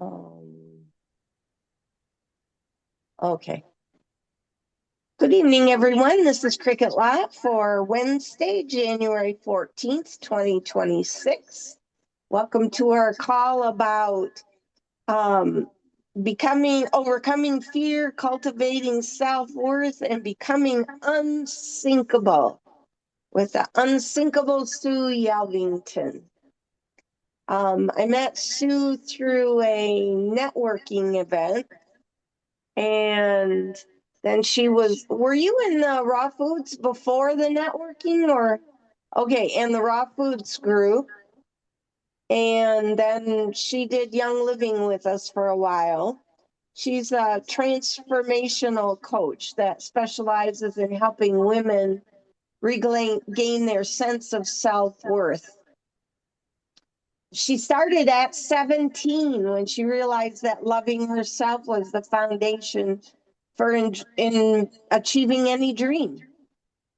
Um, okay. Good evening, everyone. This is Cricket Lot for Wednesday, January 14th, 2026. Welcome to our call about um, overcoming fear, cultivating self-worth, and becoming unsinkable with the unsinkable Sue Yelvington. I met Sue through a networking event, and then were you in the raw foods before the networking or? Okay, in the raw foods group. And then she did Young Living with us for a while. She's a transformational coach that specializes in helping women gain their sense of self-worth. She started at 17 when she realized that loving herself was the foundation for in achieving any dream.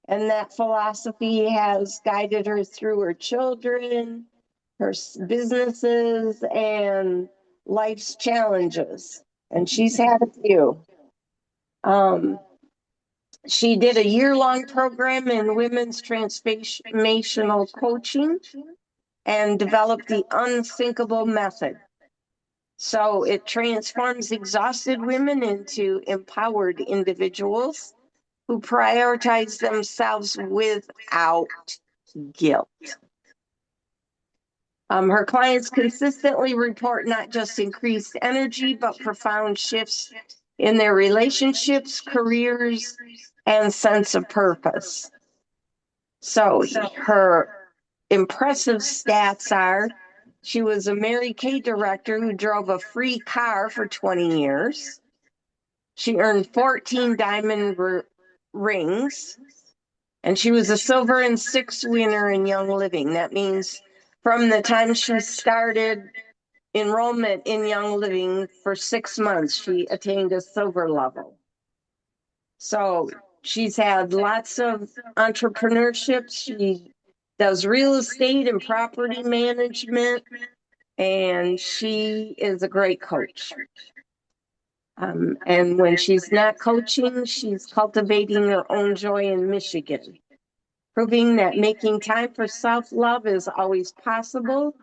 And that philosophy has guided her through her children, her businesses, and life's challenges. And she's had a few. Um, she did a year-long program in women's transformational coaching and developed the Unsinkable method. So it transforms exhausted women into empowered individuals who prioritize themselves without guilt. Her clients consistently report not just increased energy, but profound shifts in their relationships, careers, and sense of purpose. So her impressive stats are she was a Mary Kay director who drove a free car for 20 years. She earned 14 diamond rings, and she was a silver and six winner in Young Living. That means from the time she started enrollment in Young Living for 6 months, she attained a silver level. So she's had lots of entrepreneurship. She does real estate and property management, and she is a great coach. And when she's not coaching, she's cultivating her own joy in Michigan, proving that making time for self-love is always possible,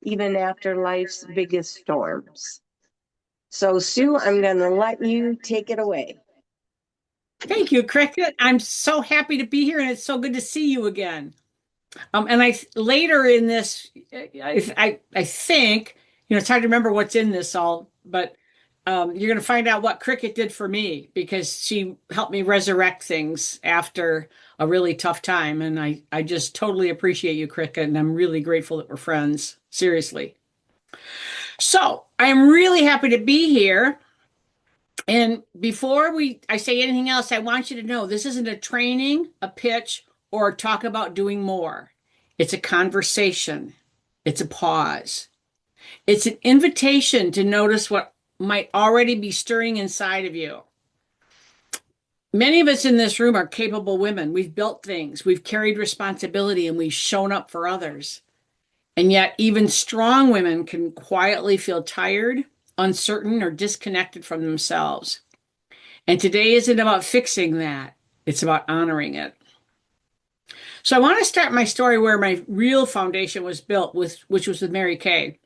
even after life's biggest storms. So, Sue, I'm going to let you take it away. Thank you, Cricket. I'm so happy to be here, and it's so good to see you again. And I later in this, I think it's hard to remember what's in this all, but you're going to find out what Cricket did for me because she helped me resurrect things after a really tough time, and I just totally appreciate you, Cricket, and I'm really grateful that we're friends. Seriously. So I'm really happy to be here. And before I say anything else, I want you to know this isn't a training, a pitch, or talk about doing more. It's a conversation. It's a pause. It's an invitation to notice what might already be stirring inside of you. Many of us in this room are capable women. We've built things, we've carried responsibility, and we've shown up for others. And yet, even strong women can quietly feel tired, uncertain, or disconnected from themselves. And today isn't about fixing that, it's about honoring it. So I want to start my story where my real foundation was built, which was with Mary Kay.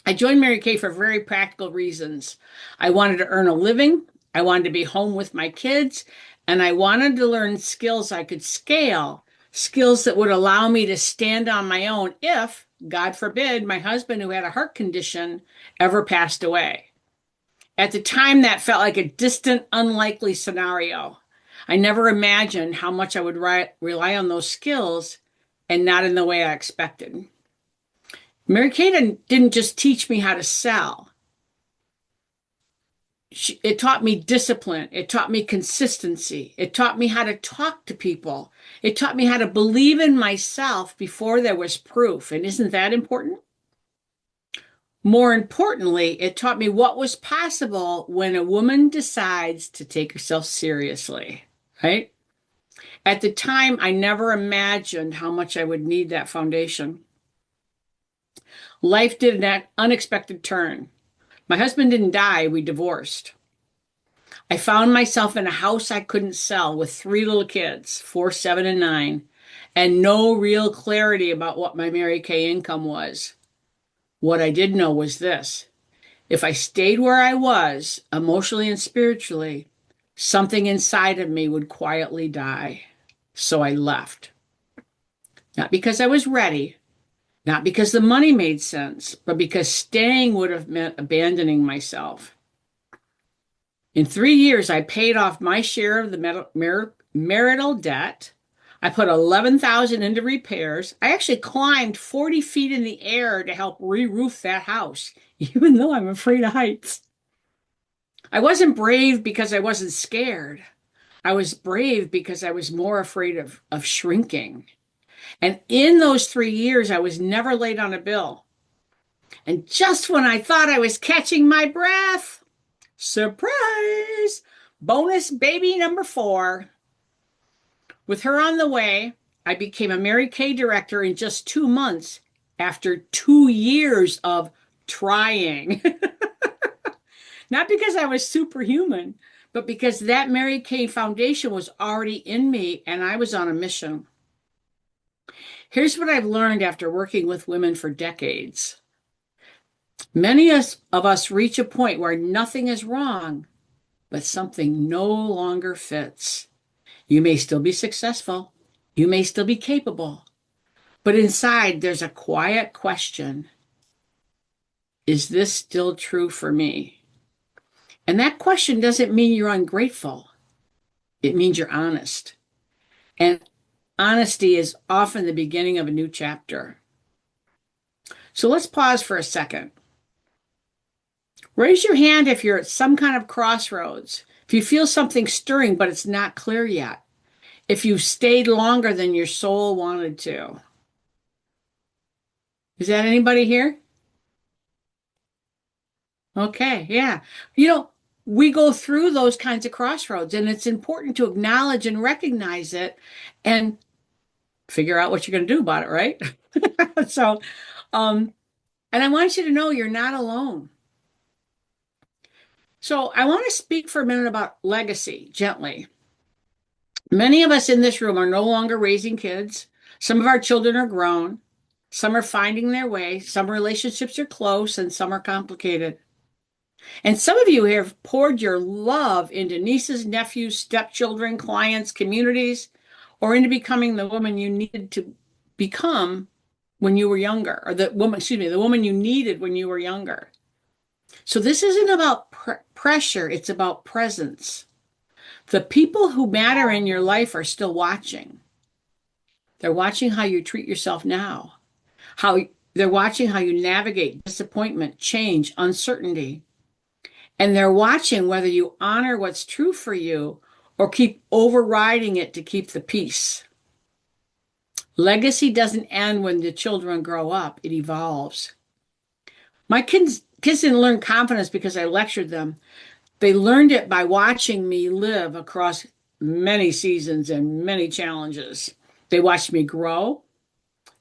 I joined Mary Kay for very practical reasons. I wanted to earn a living, I wanted to be home with my kids, and I wanted to learn skills I could scale, skills that would allow me to stand on my own if, God forbid, my husband, who had a heart condition, ever passed away. At the time, that felt like a distant, unlikely scenario. I never imagined how much I would rely on those skills and not in the way I expected. Mary Kay didn't just teach me how to sell. It taught me discipline. It taught me consistency. It taught me how to talk to people. It taught me how to believe in myself before there was proof. And isn't that important? More importantly, it taught me what was possible when a woman decides to take herself seriously, right? At the time, I never imagined how much I would need that foundation. Life did an unexpected turn. My husband didn't die, we divorced. I found myself in a house I couldn't sell with three little kids, 4, 7, and 9, and no real clarity about what my Mary Kay income was. What I did know was this: if I stayed where I was, emotionally and spiritually, something inside of me would quietly die. So I left. Not because I was ready, not because the money made sense, but because staying would have meant abandoning myself. In 3 years, I paid off my share of the marital debt. I put 11,000 into repairs. I actually climbed 40 feet in the air to help re-roof that house, even though I'm afraid of heights. I wasn't brave because I wasn't scared. I was brave because I was more afraid of shrinking. And in those 3 years, I was never late on a bill. And just when I thought I was catching my breath, surprise! Bonus baby number 4. With her on the way, I became a Mary Kay director in just 2 months after 2 years of trying. Not because I was superhuman, but because that Mary Kay foundation was already in me and I was on a mission. Here's what I've learned after working with women for decades. Many of us reach a point where nothing is wrong, but something no longer fits. You may still be successful. You may still be capable. But inside, there's a quiet question. Is this still true for me? And that question doesn't mean you're ungrateful. It means you're honest. And honesty is often the beginning of a new chapter. So let's pause for a second. Raise your hand if you're at some kind of crossroads. If you feel something stirring, but it's not clear yet. If you've stayed longer than your soul wanted to. Is that anybody here? Okay, yeah. We go through those kinds of crossroads, and it's important to acknowledge and recognize it and figure out what you're going to do about it, right? So, um, and I want you to know you're not alone. So, I want to speak for a minute about legacy gently. Many of us in this room are no longer raising kids. Some of our children are grown. Some are finding their way. Some relationships are close, and some are complicated. And some of you have poured your love into nieces, nephews, stepchildren, clients, communities, or into becoming the woman you needed to become when you were younger, or the woman you needed when you were younger. So this isn't about pressure, it's about presence. The people who matter in your life are still watching. They're watching how you treat yourself now, how they're watching how you navigate disappointment, change, uncertainty. And they're watching whether you honor what's true for you or keep overriding it to keep the peace. Legacy doesn't end when the children grow up, it evolves. My kids didn't learn confidence because I lectured them. They learned it by watching me live across many seasons and many challenges. They watched me grow,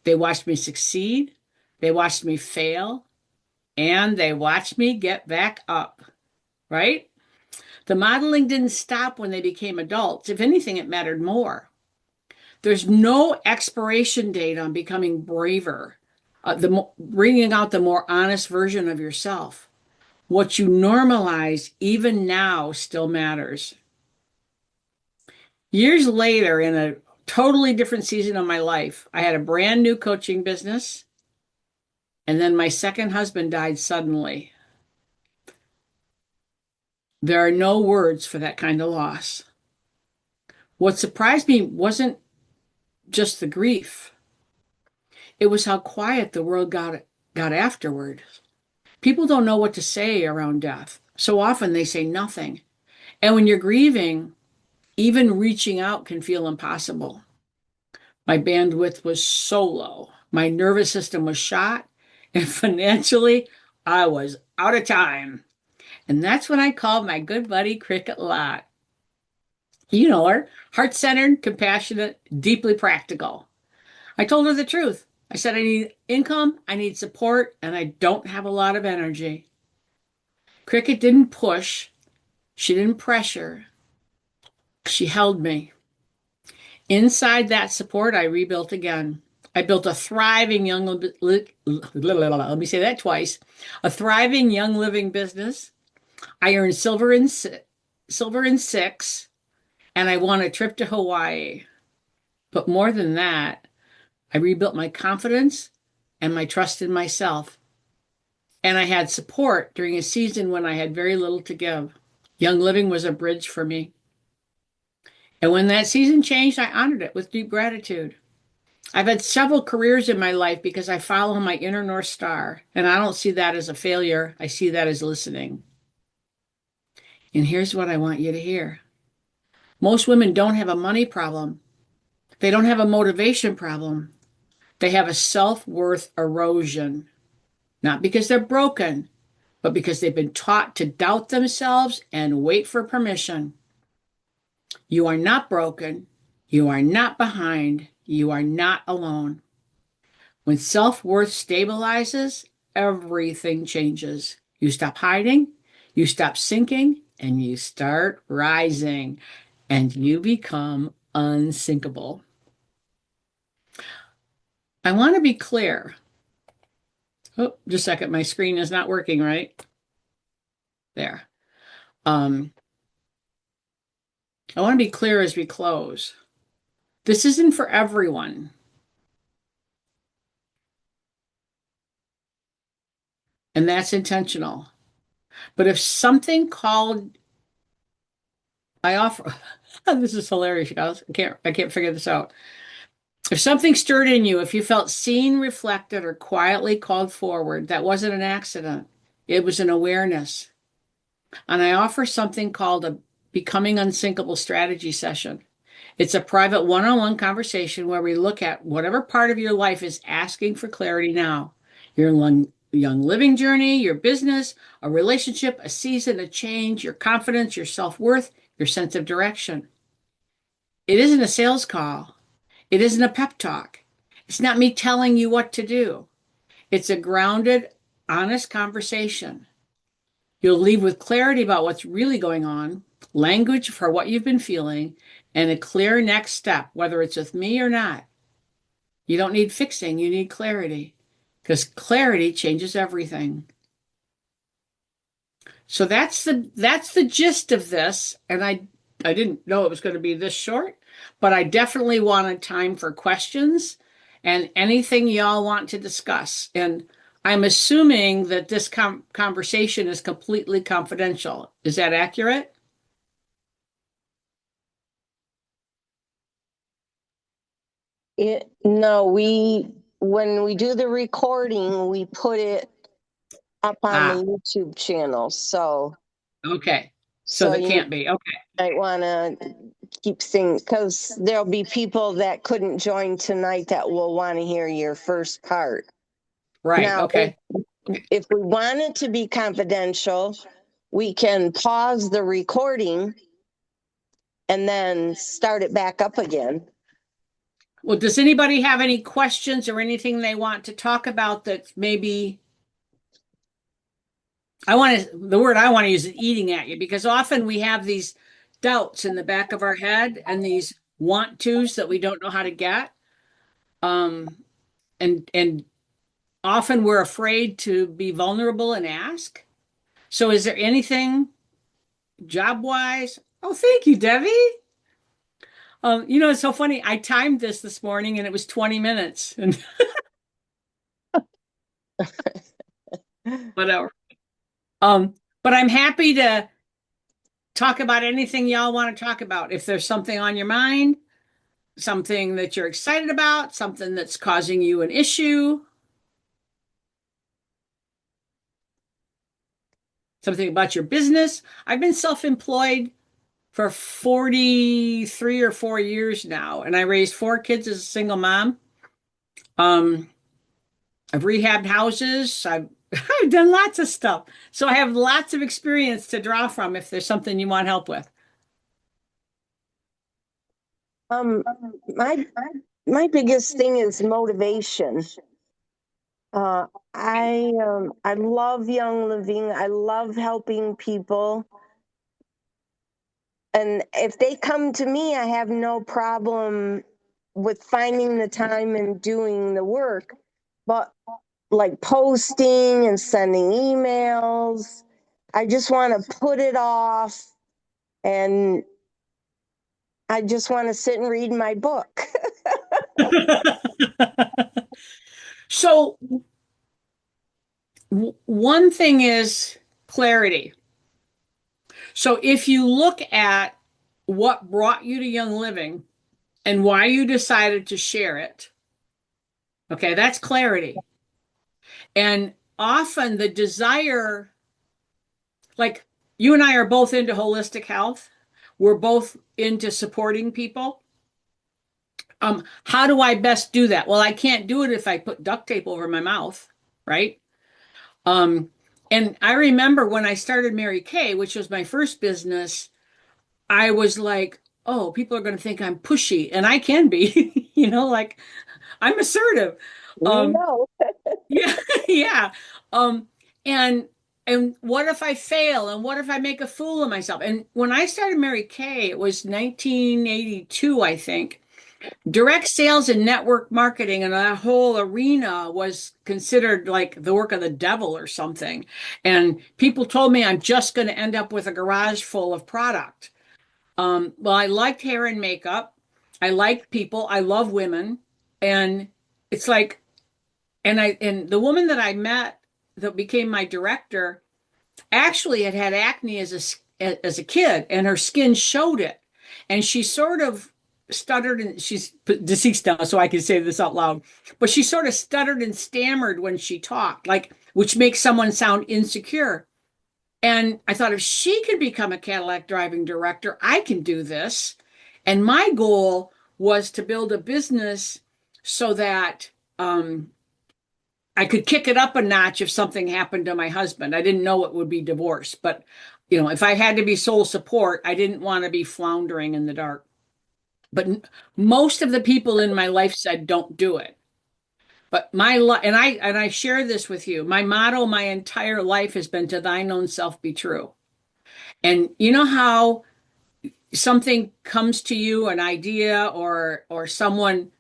they watched me succeed, they watched me fail, and they watched me get back up, right? The modeling didn't stop when they became adults. If anything, it mattered more. There's no expiration date on becoming braver, bringing out the more honest version of yourself. What you normalize, even now, still matters. Years later, in a totally different season of my life, I had a brand new coaching business, and then my second husband died suddenly. There are no words for that kind of loss. What surprised me wasn't just the grief. It was how quiet the world got afterward. People don't know what to say around death. So often they say nothing. And when you're grieving, even reaching out can feel impossible. My bandwidth was so low. My nervous system was shot. And financially, I was out of time. And that's when I called my good buddy Cricket Lot. You know her, heart-centered, compassionate, deeply practical. I told her the truth. I said, I need income, I need support, and I don't have a lot of energy. Cricket didn't push. She didn't pressure. She held me. Inside that support, I rebuilt again. I built a thriving young, let me say that twice, a thriving young living business. I earned silver in six, and I won a trip to Hawaii. But more than that, I rebuilt my confidence and my trust in myself. And I had support during a season when I had very little to give. Young living was a bridge for me. And when that season changed, I honored it with deep gratitude. I've had several careers in my life because I follow my inner North Star, and I don't see that as a failure. I see that as listening. And here's what I want you to hear. Most women don't have a money problem. They don't have a motivation problem. They have a self-worth erosion, not because they're broken, but because they've been taught to doubt themselves and wait for permission. You are not broken. You are not behind. You are not alone. When self worth stabilizes, everything changes. You stop hiding, you stop sinking, and you start rising, and you become unsinkable. I want to be clear. Oh, just a second. My screen is not working right. There. Um, I want to be clear as we close. This isn't for everyone. And that's intentional. But if something called, I offer, this is hilarious, guys. I can't figure this out. If something stirred in you, if you felt seen, reflected, or quietly called forward, that wasn't an accident. It was an awareness. And I offer something called a Becoming Unsinkable strategy session. It's a private one-on-one conversation where we look at whatever part of your life is asking for clarity now. Your young living journey, your business, a relationship, a season, a change, your confidence, your self-worth, your sense of direction. It isn't a sales call. It isn't a pep talk. It's not me telling you what to do. It's a grounded, honest conversation. You'll leave with clarity about what's really going on, language for what you've been feeling, and a clear next step, whether it's with me or not. You don't need fixing, you need clarity, because clarity changes everything. So that's the gist of this, and I didn't know it was going to be this short, but I definitely wanted time for questions and anything y'all want to discuss. And I'm assuming that this conversation is completely confidential. Is that accurate? No, when we do the recording, we put it up on the Ah, YouTube channel. okay. So So that you can't be. Okay. might want to keep things, because there'll be people that couldn't join tonight that will want to hear your first part. Right. Now, Okay. if we want it to be confidential, we can pause the recording and then start it back up again. Well, does anybody have any questions or anything they want to talk about that maybe the word I want to use is eating at you, because often we have these doubts in the back of our head and these want tos that we don't know how to get. Um, and often we're afraid to be vulnerable and ask. So is there anything job wise? Oh, thank you, Debbie. It's so funny. I timed this morning and it was 20 minutes and whatever. Um, but I'm happy to talk about anything y'all want to talk about. If there's something on your mind, something that you're excited about, something that's causing you an issue, something about your business. I've been self-employed for 43 or 4 years now, and I raised 4 kids as a single mom. Um, I've rehabbed houses. I've done lots of stuff. So I have lots of experience to draw from if there's something you want help with. Um, my my biggest thing is motivation. I love Young Living. I love helping people. And if they come to me, I have no problem with finding the time and doing the work. But like posting and sending emails, I just want to put it off and I just want to sit and read my book. So, one thing is clarity. So, if you look at what brought you to Young Living and why you decided to share it, okay, that's clarity. And often the desire, like you and I are both into holistic health, we're both into supporting people. How do I best do that? Well, I can't do it if I put duct tape over my mouth, right? Um, and I remember when I started Mary Kay, which was my first business, I was like, oh, people are going to think I'm pushy, and I can be, like I'm assertive. We Um, know. yeah, yeah. Um, and and what if I fail? And what if I make a fool of myself? And when I started Mary Kay, it was 1982, I think. Direct sales and network marketing and that whole arena was considered like the work of the devil or something. And people told me I'm just going to end up with a garage full of product. Well, I liked hair and makeup. I liked people. I love women. And it's like, and the woman that I met that became my director actually had had acne as a kid, and her skin showed it. And she sort of stuttered, and she's deceased now, so I can say this out loud. But she sort of stuttered and stammered when she talked, like which makes someone sound insecure. And I thought if she could become a Cadillac driving director, I can do this. And my goal was to build a business so that I could kick it up a notch if something happened to my husband. I didn't know it would be divorce, but if I had to be sole support, I didn't want to be floundering in the dark. But most of the people in my life said don't do it. But and I share this with you. My motto my entire life has been to thine own self be true. And you know how something comes to you, an idea or someone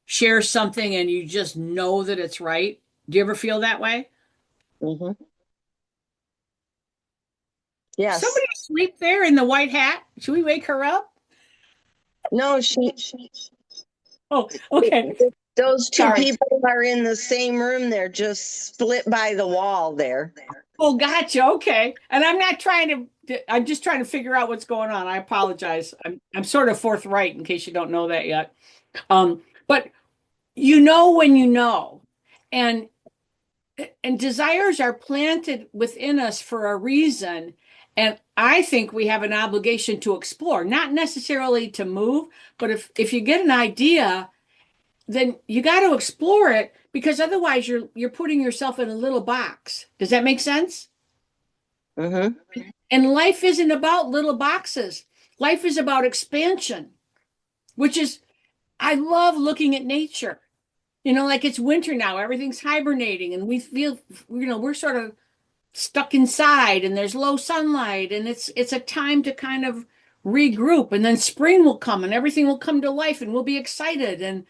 shares something and you just know that it's right? Do you ever feel that way? Hmm. Yes. Somebody asleep there in the white hat? Should we wake her up? No, Oh, okay. those two Sorry. people are in the same room. They're just split by the wall there. Oh, gotcha. Okay. And I'm not trying I'm just trying to figure out what's going on. I apologize. I'm sort of forthright in case you don't know that yet. But you know when you know. And and desires are planted within us for a reason. And I think we have an obligation to explore, not necessarily to move, but if you get an idea, then you got to explore it because otherwise you're putting yourself in a little box. Does that make sense? Hmm. And life isn't about little boxes. Life is about expansion, which is I love looking at nature. Like it's winter now, everything's hibernating and we feel we're sort of stuck inside and there's low sunlight and it's a time to kind of regroup and then spring will come and everything will come to life and we'll be excited and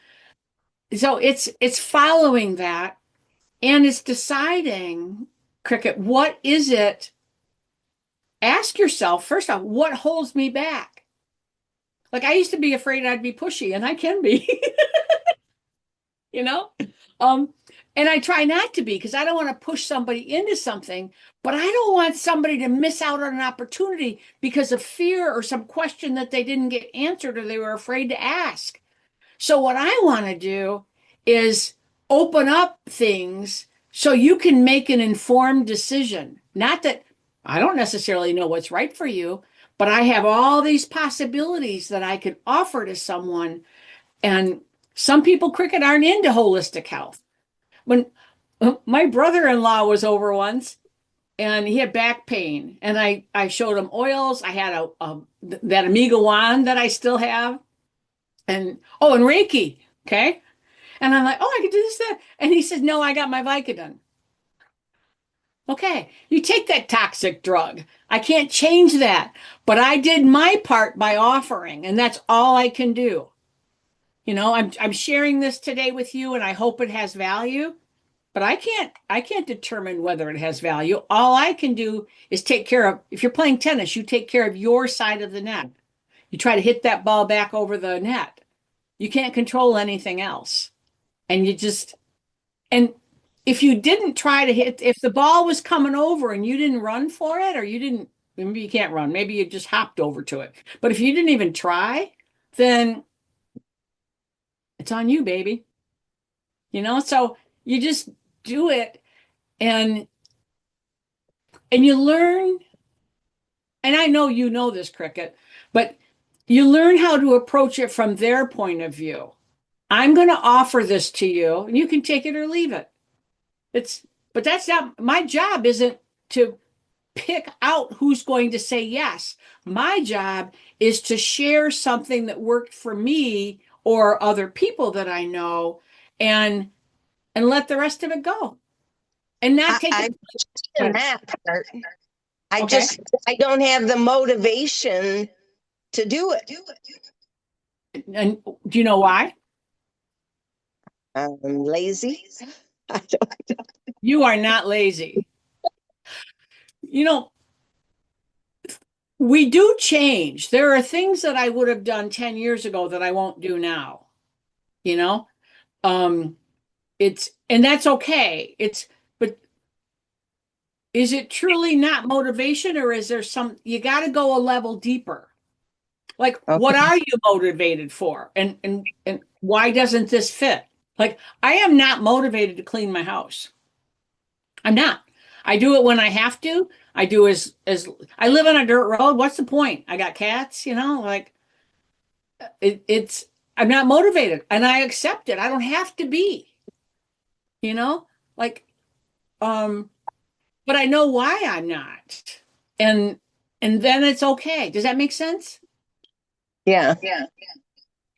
so it's following that and it's deciding, Cricket, what is it? Ask yourself, first off, what holds me back? Like I used to be afraid I'd be pushy, and I can be, you know? Um, and I try not to be because I don't want to push somebody into something, but I don't want somebody to miss out on an opportunity because of fear or some question that they didn't get answered or they were afraid to ask. So what I want to do is open up things so you can make an informed decision. Not that I don't necessarily know what's right for you, but I have all these possibilities that I could offer to someone. And some people, Cricket, aren't into holistic health. When my brother-in-law was over once and he had back pain, and I showed him oils. I had that Amiga wand that I still have, and Reiki. Okay. And I'm like, oh, I could do this, that. And he says, no, I got my Vicodin. Okay, you take that toxic drug. I can't change that, but I did my part by offering, and that's all I can do. I'm sharing this today with you, and I hope it has value, but I can't determine whether it has value. All I can do is take care of, if you're playing tennis, you take care of your side of the net. You try to hit that ball back over the net. You can't control anything else. And and if you didn't try to hit, if the ball was coming over and you didn't run for it, or you didn't, maybe you can't run, maybe you just hopped over to it. But if you didn't even try, then it's on you, baby. So you just do it, and you learn, and I know you know this, Cricket, but you learn how to approach it from their point of view. I'm going to offer this to you, and you can take it or leave it. It's, but that's not my job, isn't to pick out who's going to say yes. My job is to share something that worked for me or other people that I know, and let the rest of it go and not take I it. in that part. Okay. I don't have the motivation to do it. And do you know why? I'm lazy. I don't, You are not lazy. You know, we do change. There are things that I would have done 10 years ago that I won't do now, you know? Um, and that's okay. But is it truly not motivation, or is there you got to go a level deeper? Like, what okay. are you motivated for? And why doesn't this fit? Like, I am not motivated to clean my house. I'm not. I do it when I have to. I do as I live on a dirt road. What's the point? I got cats, like it's I'm not motivated, and I accept it. I don't have to be, you know, like um but I know why I'm not. And then it's okay. Does that make sense? Yeah.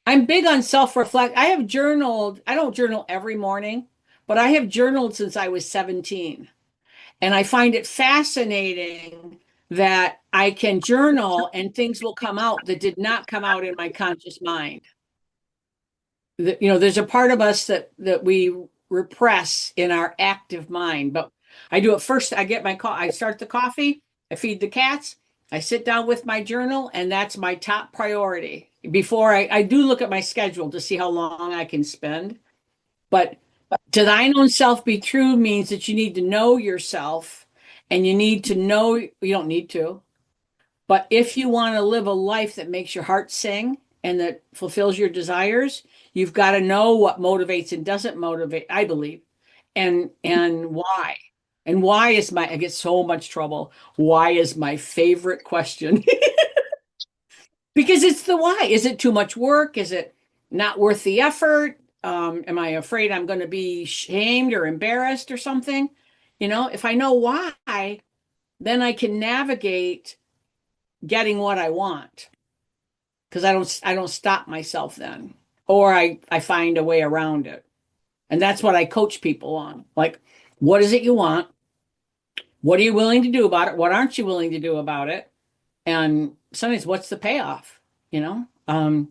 I'm big on self-reflect. I have journaled. I don't journal every morning, but I have journaled since I was 17. And I find it fascinating that I can journal and things will come out that did not come out in my conscious mind. There's a part of us that we repress in our active mind. But I do it first. I get I start the coffee, I feed the cats, I sit down with my journal, and that's my top priority. Before I do look at my schedule to see how long I can spend. But to thine own self be true means that you need to know yourself, and you need to know you don't need to. But if you want to live a life that makes your heart sing and that fulfills your desires, you've got to know what motivates and doesn't motivate, I believe, and why. And why is I get so much trouble. Why is my favorite question? Because it's the why. Is it too much work? Is it not worth the effort? Am I afraid I'm going to be shamed or embarrassed or something? If I know why, then I can navigate getting what I want, because I don't stop myself then, or I find a way around it. And that's what I coach people on. Like, what is it you want? What are you willing to do about it? What aren't you willing to do about it? And sometimes, what's the payoff? You know,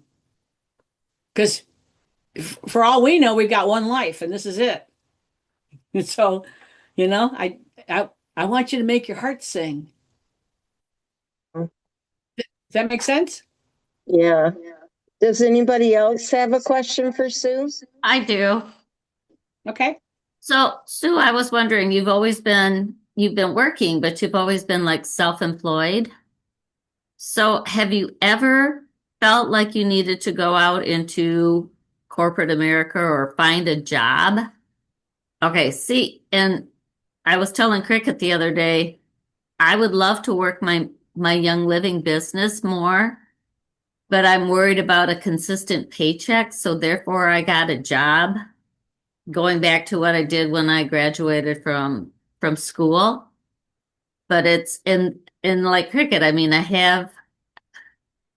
because for all we know, we've got one life, and this is it. And so, I want you to make your heart sing. Does that make sense? Yeah. Does anybody else have a question for Sue? I do. Okay. So, Sue, I was wondering, you've been working, but you've always been like self-employed. So, have you ever felt like you needed to go out into corporate America or find a job? Okay, see, and I was telling Cricket the other day, I would love to work my Young Living business more, but I'm worried about a consistent paycheck, so therefore I got a job. Going back to what I did when I graduated from school. But it's in like cricket. I mean,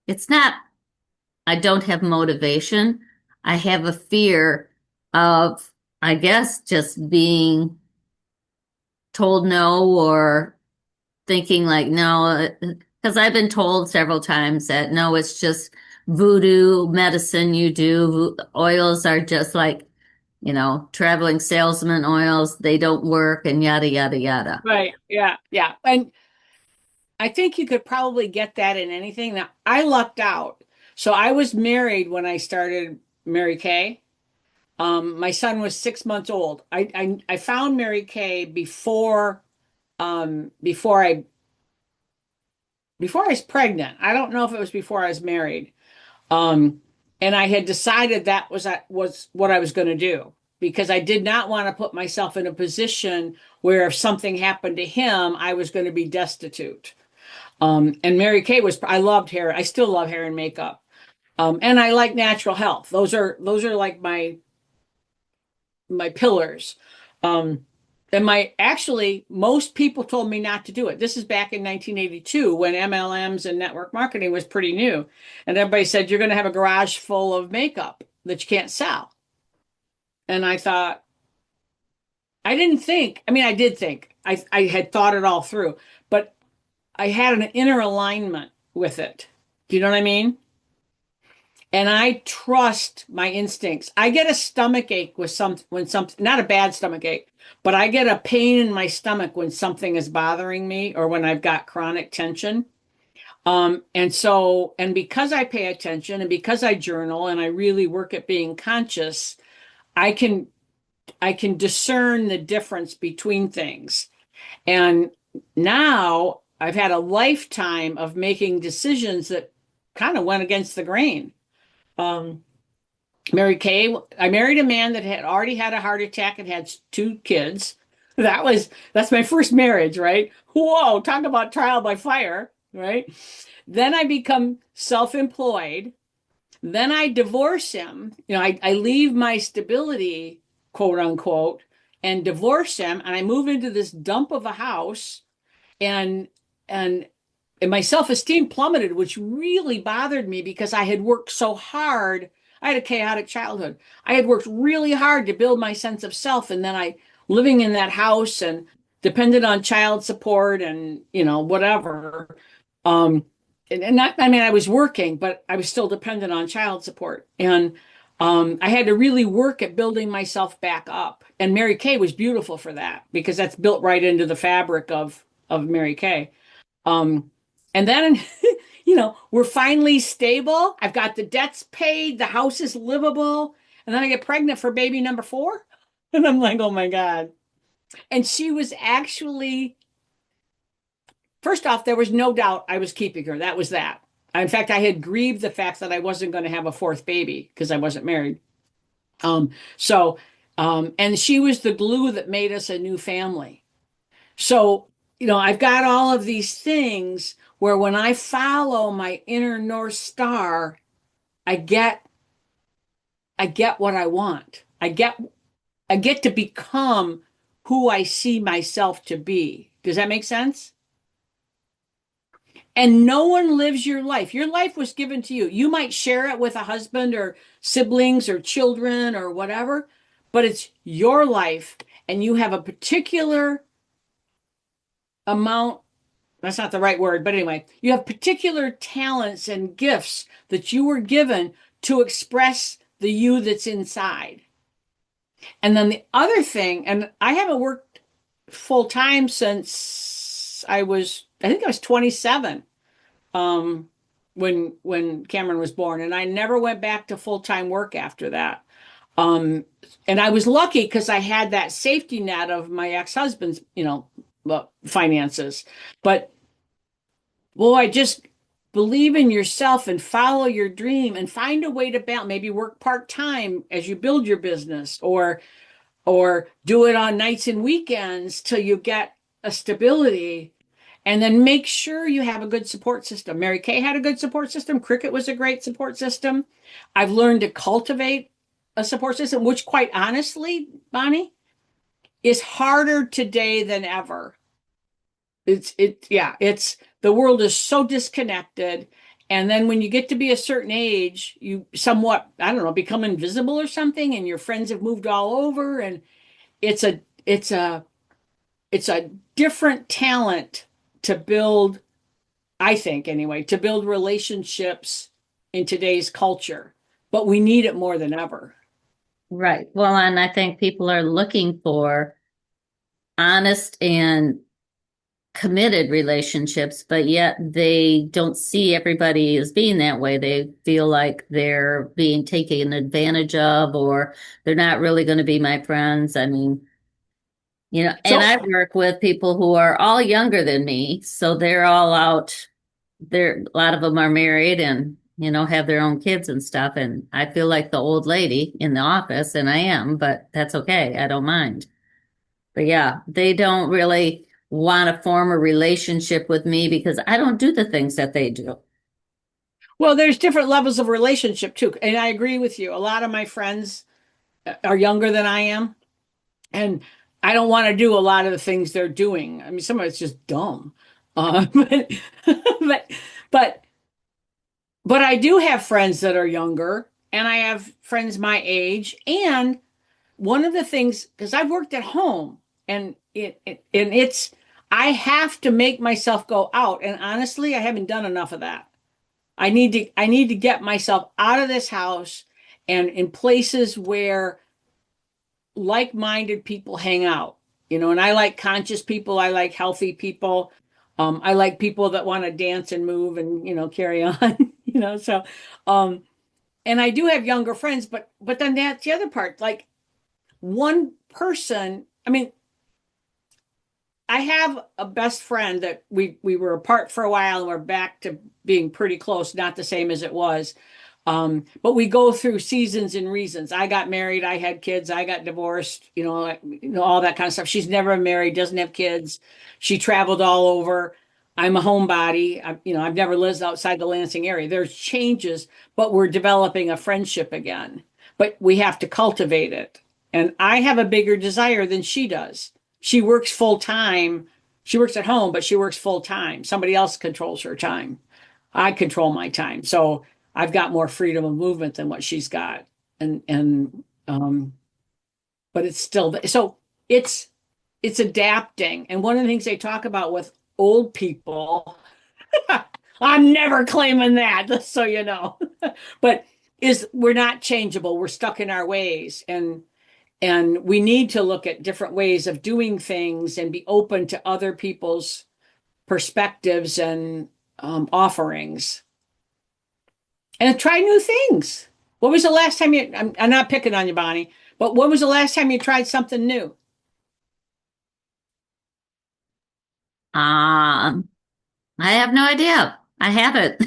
it's not, I don't have motivation. I have a fear of, I guess, just being told no or thinking like no, because I've been told several times that no, it's just voodoo medicine you do. Oils are just like, traveling salesman oils. They don't work and yada, yada, yada. Right. Yeah. Yeah. And I think you could probably get that in anything. Now, I lucked out. So I was married when I started Mary Kay. My son was 6 months old. I found Mary Kay um, before I before I was pregnant. I don't know if it was before I was married. Um, and I had decided that was what I was going to do because I did not want to put myself in a position where if something happened to him, I was going to be destitute. And Mary Kay I loved hair. I still love hair and makeup. And I like natural health. Those are like my pillars. Um, and actually, most people told me not to do it. This is back in 1982 when MLMs and network marketing was pretty new. And everybody said, you're going to have a garage full of makeup that you can't sell. And I thought, I didn't think, I mean, I did think, I had thought it all through, but I had an inner alignment with it. Do you know what I mean? And I trust my instincts. I get a stomach ache when something, not a bad stomach ache, but I get a pain in my stomach when something is bothering me or when I've got chronic tension. And because I pay attention and because I journal and I really work at being conscious, I can I can discern the difference between things. And now I've had a lifetime of making decisions that kind of went against the grain. Um, Mary Kay, I married a man that had already had a heart attack and had two kids. That's my first marriage, right? Whoa, talk about trial by fire, right? Then I become self-employed. Then I divorce him. I leave my stability, quote unquote, and divorce him, and I move into this dump of a house and and and my self-esteem plummeted, which really bothered me because I had worked so hard. I had a chaotic childhood. I had worked really hard to build my sense of self, and then I living in that house and depended on child support and whatever. Um, and not, I mean, I was working, but I was still dependent on child support, and I had to really work at building myself back up. And Mary Kay was beautiful for that because that's built right into the fabric of Mary Kay. Um, and then, we're finally stable. I've got the debts paid. The house is livable. And then I get pregnant for baby number four. And I'm like, oh my God. And she was actually, first off, there was no doubt I was keeping her. That was that. In fact, I had grieved the fact that I wasn't going to have a fourth baby because I wasn't married. So, and she was the glue that made us a new family. So, I've got all of these things where when I follow my inner North Star, I get what I want. I get to become who I see myself to be. Does that make sense? And no one lives your life. Your life was given to you. You might share it with a husband or siblings or children or whatever, but it's your life and you have a particular amount. That's not the right word, but anyway, you have particular talents and gifts that you were given to express the you that's inside. And then the other thing, and I haven't worked full time since I think I was 27, um, when Cameron was born, and I never went back to full time work after that. And I was lucky because I had that safety net of my ex-husband's, finances. But boy, just believe in yourself and follow your dream and find a way to balance, maybe work part-time as you build your business or do it on nights and weekends till you get a stability. And then make sure you have a good support system. Mary Kay had a good support system. Cricket was a great support system. I've learned to cultivate a support system, which quite honestly, Bonnie, is harder today than ever. It's the world is so disconnected. And then when you get to be a certain age, you somewhat, I don't know, become invisible or something, and your friends have moved all over, and it's a it's a different talent to build, I think anyway, to build relationships in today's culture, but we need it more than ever. Right. Well, and I think people are looking for honest and committed relationships, but yet they don't see everybody as being that way. They feel like they're being taken advantage of, or they're not really going to be my friends. I mean, and So, I work with people who are all younger than me, so they're all out. A lot of them are married and, have their own kids and stuff. And I feel like the old lady in the office, and I am, but that's okay. I don't mind. But yeah, they don't really want to form a relationship with me because I don't do the things that they do. well, there's different levels of relationship too. And I agree with you. A lot of my friends are younger than I am, and I don't want to do a lot of the things they're doing. I mean, some of it's just dumb. But, but, but, but I do have friends that are younger, and I have friends my age. And one of the things, because I've worked at home, and I have to make myself go out. And honestly, I haven't done enough of that. I need to get myself out of this house and in places where like-minded people hang out. And I like conscious people, I like healthy people. I like people that want to dance and move and, carry on, so and I do have younger friends, but then that's the other part. Like one person, I mean, I have a best friend that we were apart for a while and we're back to being pretty close, not the same as it was. But we go through seasons and reasons. I got married, I had kids, I got divorced, all that kind of stuff. She's never married, doesn't have kids. She traveled all over. I'm a homebody. I've never lived outside the Lansing area. There's changes, but we're developing a friendship again. But we have to cultivate it. And I have a bigger desire than she does. She works full time. She works at home, but she works full time. Somebody else controls her time. I control my time. So I've got more freedom of movement than what she's got. And but it's still so it's adapting. And one of the things they talk about with old people, I'm never claiming that, just so you know, but is we're not changeable. We're stuck in our ways. And we need to look at different ways of doing things and be open to other people's perspectives and offerings and try new things. What was the last time I'm not picking on you, Bonnie, but when was the last time you tried something new? Um, I have no idea. I haven't.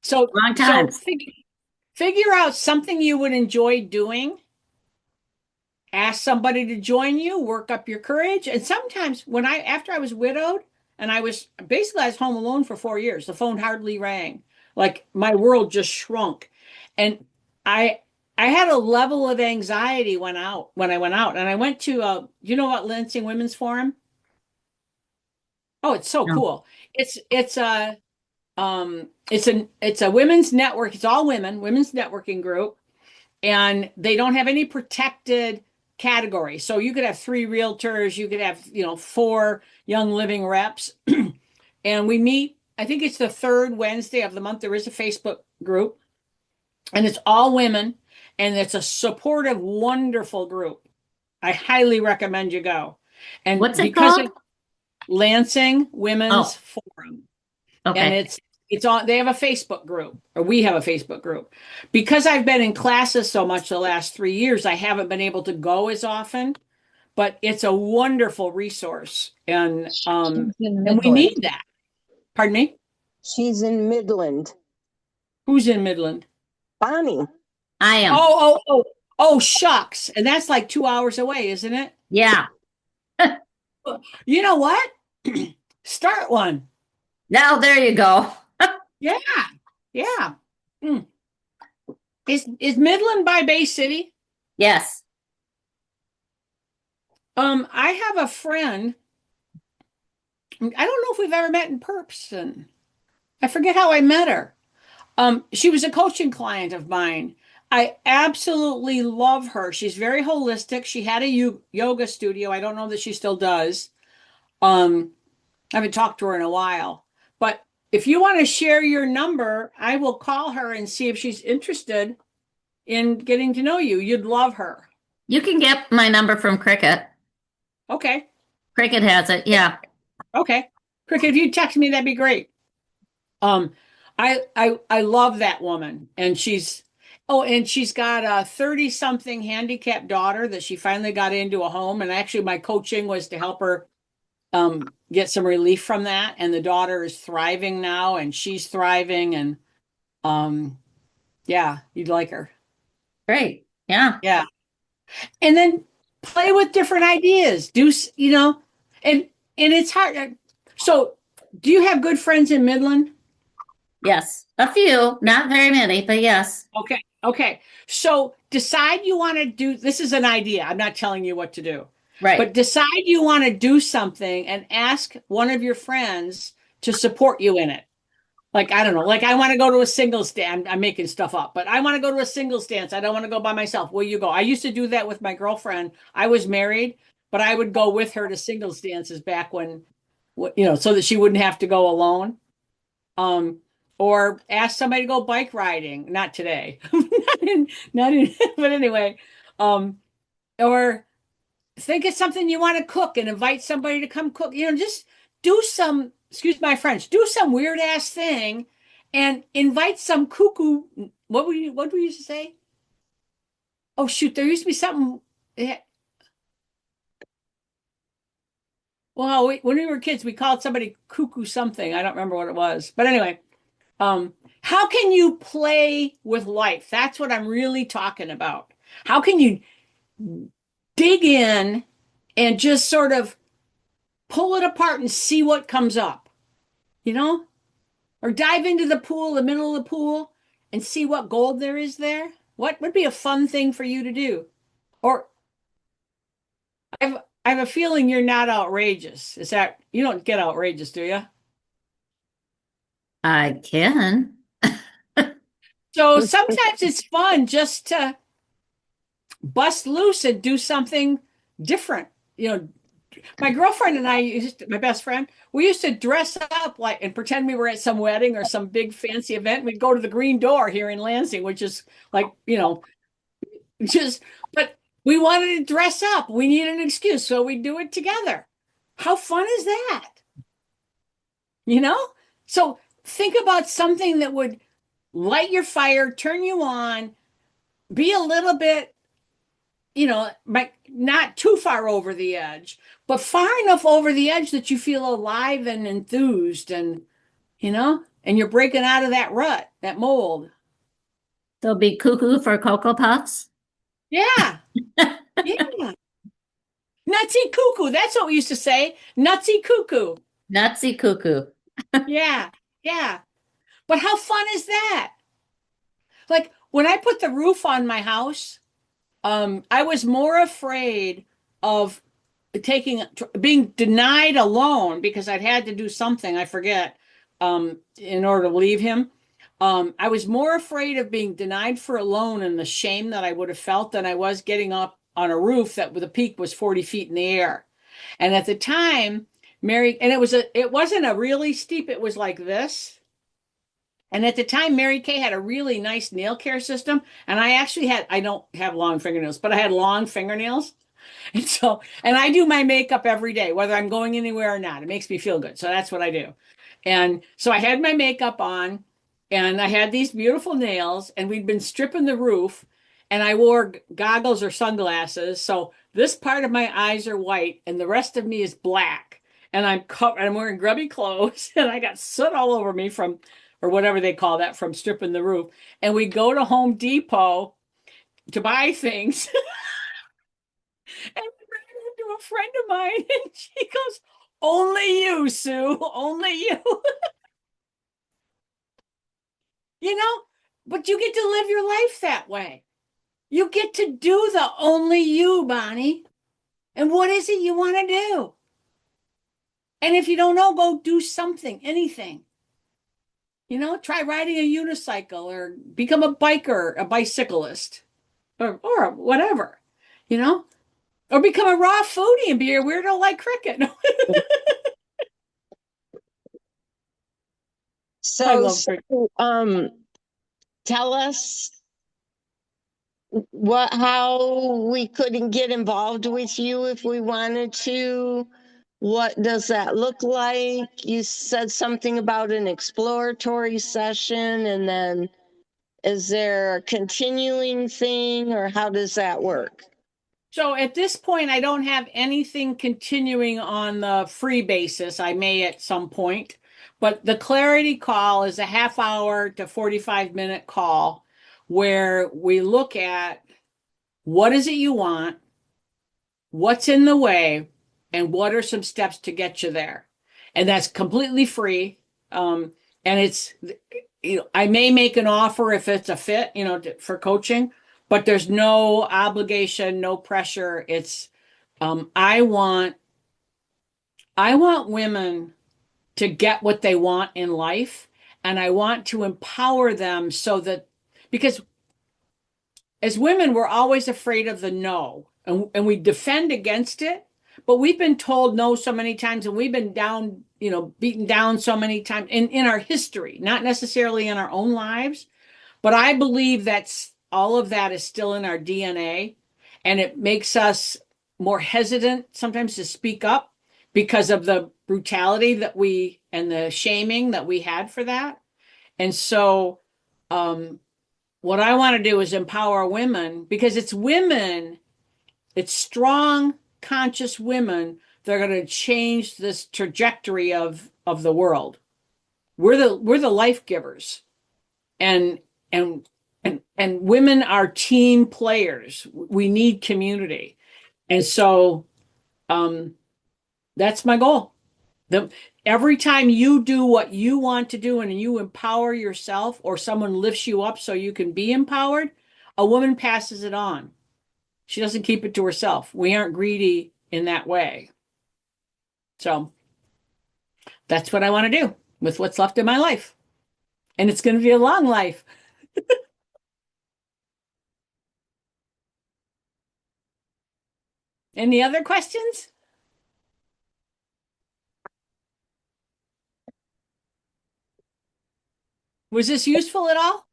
So, Long time. figure out something you would enjoy doing, ask somebody to join you, work up your courage. And sometimes after I was widowed and I was home alone for 4 years, the phone hardly rang. Like my world just shrunk. And I I had a level of anxiety when I went out and I went to you know what Lansing Women's Forum? Oh, it's so No. cool. It's a women's network. It's all women's networking group, and they don't have any protected category. So you could have three realtors, you could have, four young living reps. And we meet, I think it's the third Wednesday of the month. There is a Facebook group, and it's all women, and it's a supportive, wonderful group. I highly recommend you go. And What's it because called? of Lansing Women's Oh, Forum, and okay. it's on, they have a Facebook group, or we have a Facebook group. Because I've been in classes so much the last 3 years, I haven't been able to go as often, but it's a wonderful resource. She's in And we need Midland. that. Pardon me? She's in Midland. Who's in Midland? Bonnie. I am. Oh, shucks. And that's like 2 hours away, isn't it? Yeah. You know what? Start one. Now there you go. Yeah. Yeah. Mm. Is Midland by Bay City? Yes. I have a friend. I don't know if we've ever met in person. I forget how I met her. She was a coaching client of mine. I absolutely love her. She's very holistic. She had a yoga studio. I don't know that she still does. Um, I haven't talked to her in a while. But if you want to share your number, I will call her and see if she's interested in getting to know you. You'd love her. You can get my number from Cricket. Okay. Cricket has it. Yeah. Okay. Cricket, if you text me, that'd be great. Um, I love that woman, and she's got a 30 something handicapped daughter that she finally got into a home. And actually, my coaching was to help her get some relief from that. And the daughter is thriving now, and she's thriving, and um, yeah, you'd like her. Great. Yeah. Yeah, and then play with different ideas. And it's hard. So, do you have good friends in Midland? Yes. A few, not very many, but yes. Okay. Okay. So decide you want to do this is an idea. I'm not telling you what to do. But Right. decide you want to do something and ask one of your friends to support you in it. Like, I don't know, like I want to go to a singles dance. I'm making stuff up, but I want to go to a singles dance. I don't want to go by myself. Will you go? I used to do that with my girlfriend. I was married, but I would go with her to singles dances back when, so that she wouldn't have to go alone. Um, or ask somebody to go bike riding. Not today. Not in, but anyway. Um, or think of something you want to cook and invite somebody to come cook. Just do some, excuse my French, do some weird ass thing and invite some cuckoo. What we used to say? Oh shoot, there used to be something. eh, Well, when we were kids, we called somebody cuckoo something. I don't remember what it was. But anyway, how can you play with life? That's what I'm really talking about. How can you dig in and just sort of pull it apart and see what comes up, you know? Or dive into the pool, the middle of the pool, and see what gold there is there? What would be a fun thing for you to do? Or I have a feeling you're not outrageous. Is that you don't get outrageous, do you? I can. So sometimes it's fun just to bust loose and do something different. My girlfriend and my best friend, we used to dress up like and pretend we were at some wedding or some big fancy event. We'd go to the Green Door here in Lansing, which is like, just, but we wanted to dress up. We needed an excuse, so we do it together. How fun is that? You know? So think about something that would light your fire, turn you on, be a little bit, not too far over the edge, but far enough over the edge that you feel alive and enthused and you're breaking out of that rut, that mold. So be cuckoo for Cocoa Puffs. Yeah. Yeah. Nutsy cuckoo. That's what we used to say. Nutsy cuckoo. Nutsy cuckoo. Yeah. Yeah. But how fun is that? Like when I put the roof on my house, I was more afraid of being denied a loan because I'd had to do something, I forget, in order to leave him. I was more afraid of being denied for a loan and the shame that I would have felt than I was getting up on a roof that the peak was 40 feet in the air. And at the time, it wasn't a really steep, it was like this. And at the time, Mary Kay had a really nice nail care system. And I don't have long fingernails, but I had long fingernails. And I do my makeup every day, whether I'm going anywhere or not. It makes me feel good. So that's what I do. And so I had my makeup on and I had these beautiful nails and we'd been stripping the roof and I wore goggles or sunglasses. So this part of my eyes are white and the rest of me is black. And I'm wearing grubby clothes and I got soot all over me or whatever they call that, from stripping the roof. And we go to Home Depot to buy things. And I ran into a friend of mine, and she goes, "Only you, Sue, only you." You know, but you get to live your life that way. You get to do the only you, Bonnie. And what is it you want to do? And if you don't know, go do something, anything. Try riding a unicycle or become a biker, a bicyclist, or whatever, you know, or become a raw foodie and be a weirdo like Cricket. I So, love so Cricket. um, tell us how we couldn't get involved with you if we wanted to. What does that look like? You said something about an exploratory session, and then is there a continuing thing, or how does that work? So at this point, I don't have anything continuing on the free basis. I may at some point, but the clarity call is a half hour to 45-minute call where we look at what is it you want, what's in the way, and what are some steps to get you there. And that's completely free. And it's, I may make an offer if it's a fit, for coaching, but there's no obligation, no pressure. It's, I want, women to get what they want in life, and I want to empower them so that, because as women, we're always afraid of the no, and we defend against it. But we've been told no so many times, and we've been down, beaten down so many times in our history, not necessarily in our own lives. But I believe that's all of that is still in our DNA, and it makes us more hesitant sometimes to speak up because of the brutality that we and the shaming that we had for that. And so, um, what I want to do is empower women because it's women, it's strong, conscious women that are going to change this trajectory of the world. We're the life givers, and and women are team players. We need community, and so um, that's my goal. The, every time you do what you want to do and you empower yourself or someone lifts you up so you can be empowered, a woman passes it on. She doesn't keep it to herself. We aren't greedy in that way. So that's what I want to do with what's left in my life. And it's going to be a long life. Any other questions? Was this useful at all?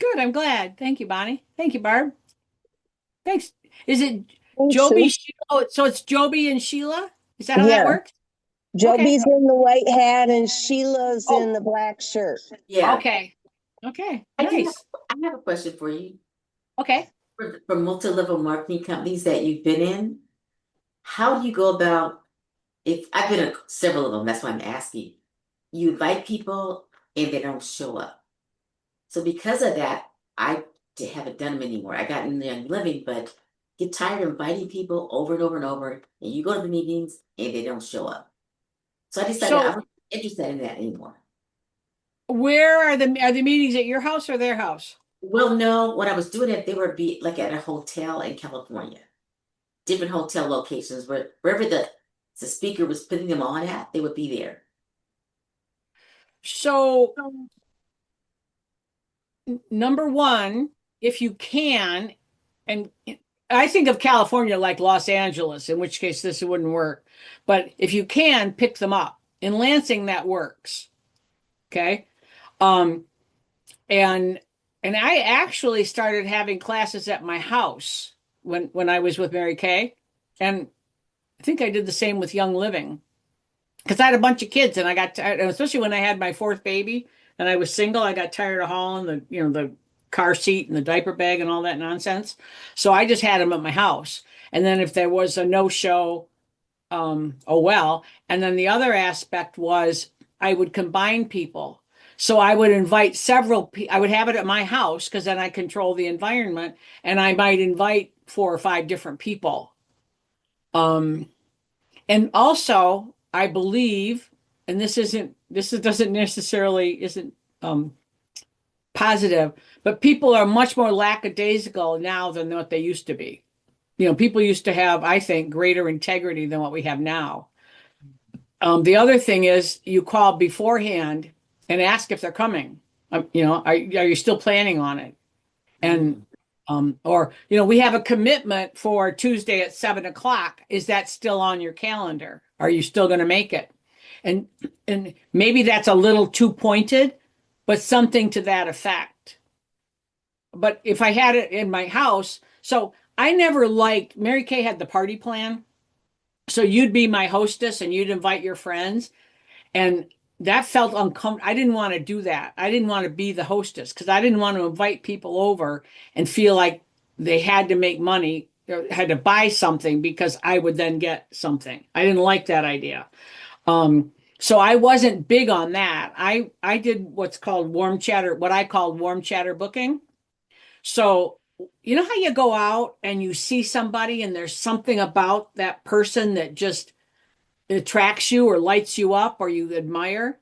Good. I'm glad. Thank you, Bonnie. Thank you, Barb. Thanks. Is it Thanks, Joby Sue. Sheila? Oh, so it's Joby and Sheila? Is that how that Yeah, works? Okay. Joby's in the white hat and Sheila's in Oh, the black shirt. Yeah, okay. Okay. I do have, Nice. I have a question for you. Okay. For multi-level marketing companies that you've been in, how do you go about if I've been in several of them, that's why I'm asking. You invite people and they don't show up. So because of that, haven't done them anymore. I got in the Young Living, but get tired of inviting people over and over and over, and you go to the meetings and they don't show up. So I decided I'm So not interested in that anymore. where are the meetings at your house or their house? Well, no, when I was doing it, they were be like at a hotel in California. Different hotel locations wherever the speaker was putting them on at, they would be there. So number one, if you can, and I think of California like Los Angeles, in which case this wouldn't work. But if you can, pick them up. In Lansing, that works. Okay. Um, and I actually started having classes at my house when I was with Mary Kay. And I think I did the same with Young Living because I had a bunch of kids and I got tired, especially when I had my fourth baby and I was single. I got tired of hauling the car seat and the diaper bag and all that nonsense. So I just had them at my house. And then if there was a no show, oh well. And then the other aspect was I would combine people. So I would invite I would have it at my house because then I control the environment and I might invite 4 or 5 different people. Um, and also, I believe, and doesn't necessarily isn't positive, but people are much more lackadaisical now than what they used to be. People used to have, I think, greater integrity than what we have now. The other thing is you call beforehand and ask if they're coming. Are you still planning on it? And or we have a commitment for Tuesday at 7 o'clock. Is that still on your calendar? Are you still going to make it? And and maybe that's a little too pointed, but something to that effect. But if I had it in my house, so I never liked Mary Kay had the party plan. So you'd be my hostess and you'd invite your friends. And that felt uncomfortable. I didn't want to do that. I didn't want to be the hostess because I didn't want to invite people over and feel like they had to make money or had to buy something because I would then get something. I didn't like that idea. So I wasn't big on that. I did what's called warm chatter, what I called warm chatter booking. So you know how you go out and you see somebody and there's something about that person that just attracts you or lights you up or you admire?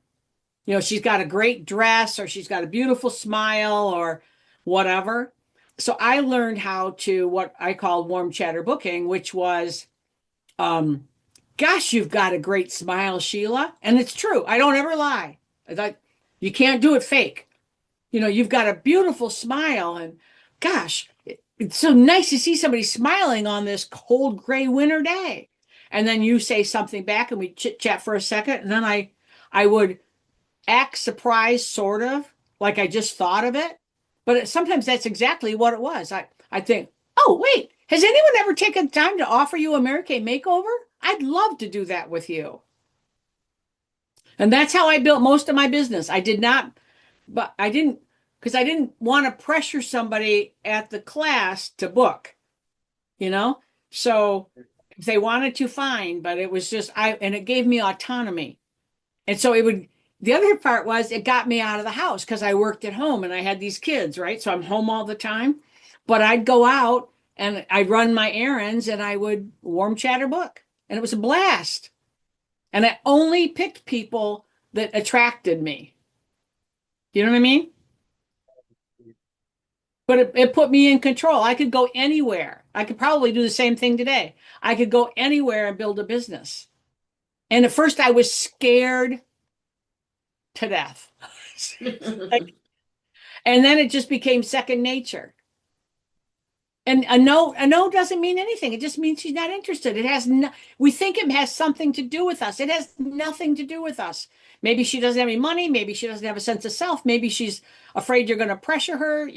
She's got a great dress or she's got a beautiful smile or whatever. So I learned how to what I call warm chatter booking, which was, gosh, you've got a great smile, Sheila. And it's true. I don't ever lie. You can't do it fake. You've got a beautiful smile and gosh, it's so nice to see somebody smiling on this cold gray winter day. And then you say something back and we chit chat for a second. And then I would act surprised, sort of, like I just thought of it. But sometimes that's exactly what it was. I think, oh, wait, has anyone ever taken time to offer you a Mary Kay makeover? I'd love to do that with you. And that's how I built most of my business. I did not, but I didn't, because I didn't want to pressure somebody at the class to book, you know? So if they wanted to, fine, but it was just, and it gave me autonomy. And so the other part was it got me out of the house because I worked at home and I had these kids, right? So I'm home all the time, but I'd go out and I'd run my errands and I would warm chatter book and it was a blast. And I only picked people that attracted me. You know what I mean? But it put me in control. I could go anywhere. I could probably do the same thing today. I could go anywhere and build a business. And at first I was scared to death. Like, and then it just became second nature. And a no doesn't mean anything. It just means she's not interested. It has no, we think it has something to do with us. It has nothing to do with us. Maybe she doesn't have any money. Maybe she doesn't have a sense of self. Maybe she's afraid you're going to pressure her,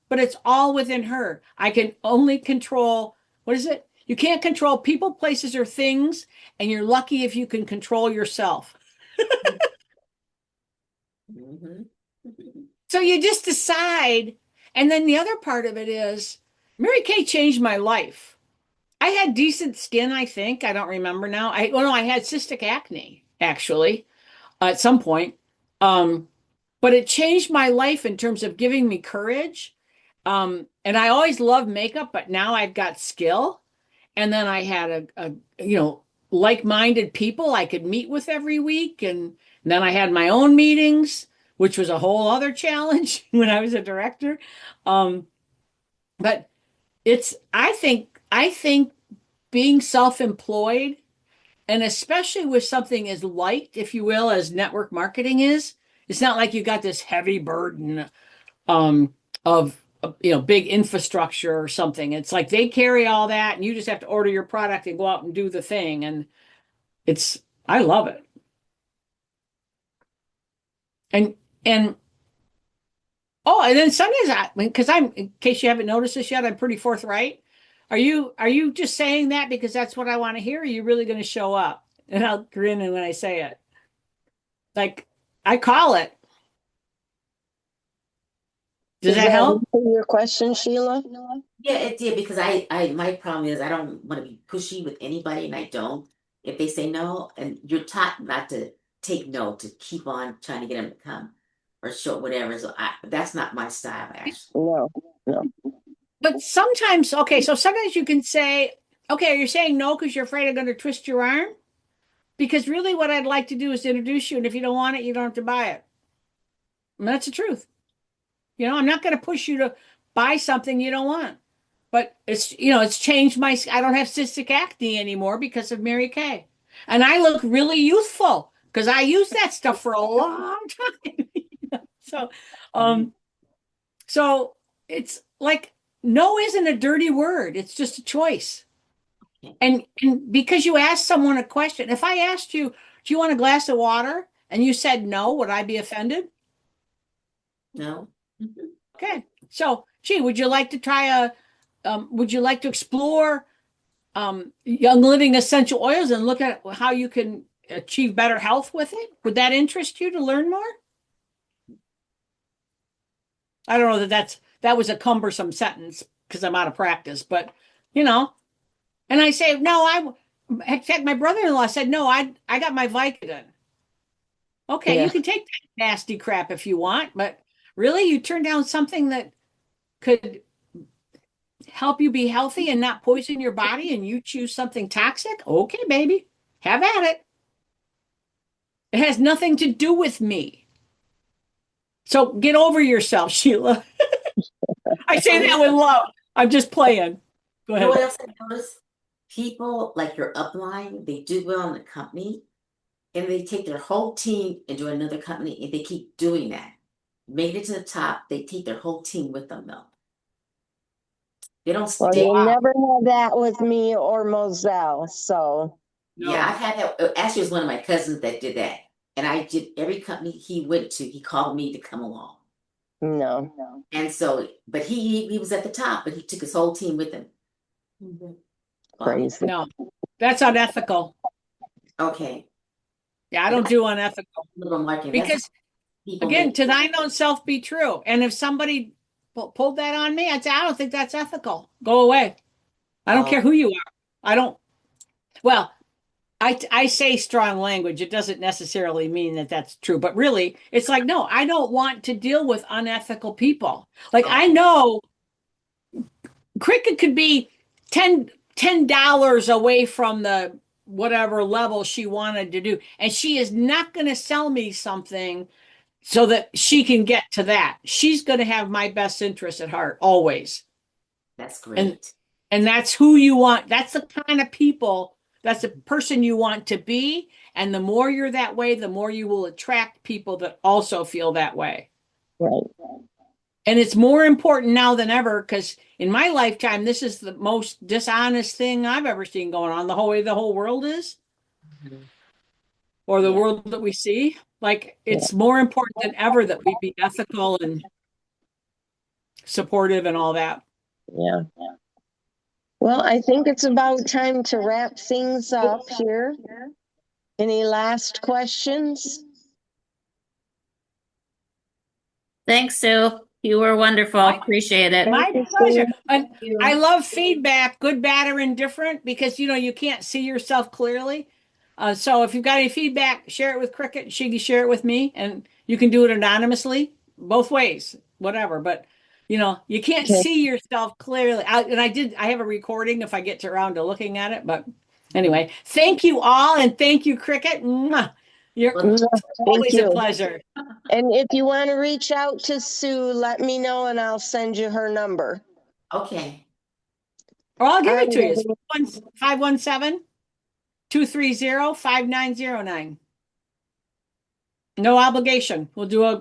but it's all within her. I can only control, what is it? You can't control people, places, or things, and you're lucky if you can control yourself. Mhm. So you just decide. And then the other part of it is Mary Kay changed my life. I had decent skin, I think. I don't remember now. No, I had cystic acne, actually, at some point. Um, but it changed my life in terms of giving me courage. And I always loved makeup, but now I've got skill. And then I had like-minded people I could meet with every week. And then I had my own meetings, which was a whole other challenge when I was a director. But I think being self-employed and especially with something as light, if you will, as network marketing is, it's not like you got this heavy burden of big infrastructure or something. It's like they carry all that and you just have to order your product and go out and do the thing. And I love it. And oh, and then sometimes because in case you haven't noticed this yet, I'm pretty forthright. Are you just saying that because that's what I want to hear? Or are you really going to show up? And I'll grin when I say it. Like I call it. Does Does that that help? answer your question, Sheila? Yeah, it did because my problem is I don't want to be pushy with anybody and I don't. If they say no, and you're taught not to take no, to keep on trying to get them to come or show whatever. So that's not my style, actually. No, no. But sometimes, okay, so sometimes you can say, okay, are you saying no because you're afraid I'm going to twist your arm? Because really what I'd like to do is introduce you, and if you don't want it, you don't have to buy it. And that's the truth. I'm not going to push you to buy something you don't want. But it's changed I don't have cystic acne anymore because of Mary Kay. And I look really youthful because I used that stuff for a long time. So, um, so it's like no isn't a dirty word. It's just a choice. And because you asked someone a question, if I asked you, do you want a glass of water? And you said no, would I be offended? No. Okay. So, gee, would you like to try would you like to explore Young Living essential oils and look at how you can achieve better health with it? Would that interest you to learn more? I don't know that was a cumbersome sentence because I'm out of practice, but you know, and I say, no, in fact, my brother-in-law said, no, I got my Vicodin. Okay, Yeah. you can take that nasty crap if you want, but really, you turn down something that could help you be healthy and not poison your body, and you choose something toxic? Okay, baby, have at it. It has nothing to do with me. So get over yourself, Sheila. I say that with love. I'm just playing. Go You know what ahead. else I noticed? People like your upline, they do well in the company and they take their whole team into another company and they keep doing that. Made it to the top, they take their whole team with them though. They don't Well, stay. you Wow. never had that with me or Moselle, so Yeah, No. I've had that. Actually, it was one of my cousins that did that. And I did every company he went to, he called me to come along. no, And so, but he was at the top, but he took his whole team with him. Wow. crazy. No. That's unethical. Okay. Yeah, I And don't that's do unethical a little marketing. That's because people again, make. to thine own self be true. And if somebody pulled that on me, I'd say, I don't think that's ethical. Go away. I don't care who you are. I don't, well, I say strong language. It doesn't necessarily mean that that's true, but really, it's like, no, I don't want to deal with unethical people. Like I Okay. know Cricket could be $10 away from the whatever level she wanted to do, and she is not going to sell me something so that she can get to that. She's going to have my best interest at heart always. That's And great. and that's who you want. That's the kind of people, that's the person you want to be. And the more you're that way, the more you will attract people that also feel that way. Right. And it's more important now than ever because in my lifetime, this is the most dishonest thing I've ever seen going on. The whole way the whole world is, Mhm. or the Yeah. world that we see. Like Yeah. it's more important than ever that we be ethical and supportive and all that. Yeah. Well, I think it's about time to wrap things up here. Any last questions? Thanks, Sue. You were wonderful. My Appreciate it. Thank My you, pleasure. Sue. And I love feedback, good, bad, or indifferent, because you can't see yourself clearly. So if you've got any feedback, share it with Cricket. She can share it with me, and you can do it anonymously, both ways, whatever. But you can't Okay. see yourself clearly. I have a recording if I get around to looking at it. But anyway, thank you all, and thank you, Cricket. Mwah. You're Well, Thank always a you. pleasure. And if you want to reach out to Sue, let me know and I'll send you her number. okay. Or I'll All give right, it to you. It's everyone. 517-230-5909. No obligation. We'll do a